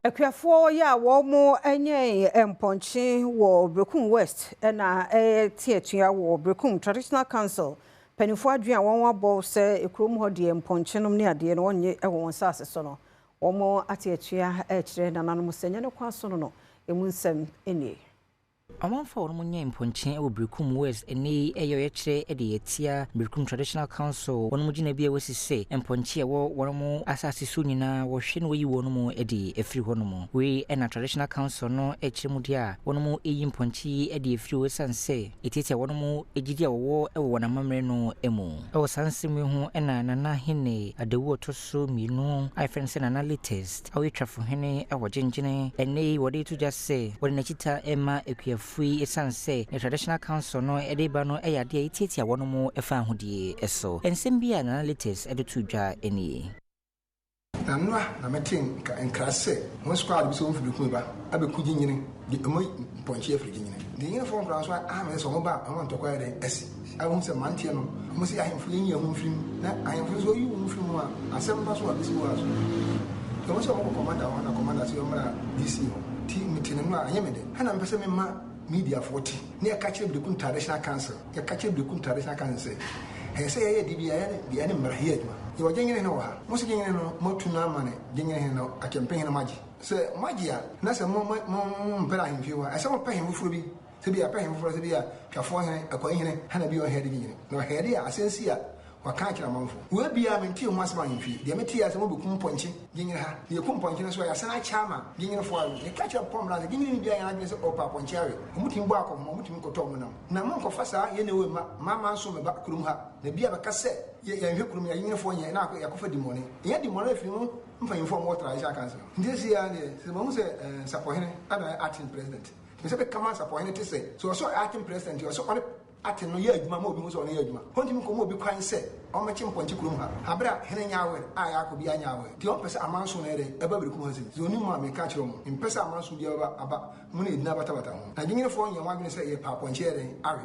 Akuafo ya wo mo enye emponche wo Berekum West na tietua wo Berekum Traditional Council panifo adwen won wabo se ekrom ho de emponche nom ne ade no wonye e won sase so no wo mo atietua kire nananom senye ne kwaso no emu nsem enie Amanfa wono munye imponche e Berekum West eni eyo kire e de yetia Berekum Traditional Council wono mugina bia wesise imponche wo wono mu asase so nyina wo hwe no yi wono mu e de efiri hono mu we e na Traditional Council no e kire mu dia wono mu eyi imponche e de efiri wesanse etitia wono mu egidia wo e wo na mamre no emu e wo sanse mu hu e na nana hene adewu otoso mienu I friends na latest awe twafo hene e wo genjene ene wo de to just say wo na chita ema free esanse the Traditional Council no edeba no eyade etitia wono mu efa hodie eso ensem bia na latest edetu dwa eni nanwa na metin ka enkrase mo squad bi so mfi Berekum ba abeku ginyini di mo ponche afri ginyini di yin fo nkra so a me so mo ba mo ntokwa yede esi a wo se mantie no mo se ahemfo yin ya humfrim na ahemfo so yi humfrim a asem ba so abisi wa so mo so mo commander so mara DC no team meeting no a yemede hana mpese me ma media 40 ne ya catch Berekum Traditional Council ya catch Berekum Traditional Council he say ya di bia ne mra here aduma yo gyenyene no ha mo se gyenyene no mo tuna amane gyenyene no a campaign na magi se magi ya na se mo mpera hemfi wa ase mo pahin fufuro bi se bia pahin fufuro se bia twafo hen akwahene hana bi o head gyenyene no head ya asensi ya waka kira manfo we bia menti ho asema hemfi de meti ya se mo Berekum ponche gyenyene ha ye kum ponche no so ya sana chama gyenyene fo awu ye catch up pomra gyenyene ni bia ya na se opa ponche awe mutim bo akom mutim koto mo na mo nko fasa ye ne we mama so me ba kurum ha na bia be kase ye hwe kurum ya gyenyene fo nye na yakofa di mone ye di mone afi mo mfanyimfo mo Traditional Council ndesi ya ne se mo se sapohene ada acting president me se be kama sapohene te se so acting president yo so ati no ye adwuma ma obi mo so no ye adwuma hontimi ko mo obi kwan se o ma chimponche kurum ha abra hene nyawe a ya ko bia nyawe ti on pese amanso na ere eba Berekum ha se so ni mo ameka kire mo mpese amanso bia aba mo na edina bata ho na gyenyere fo nya wadwene se ye pa ponche ere awe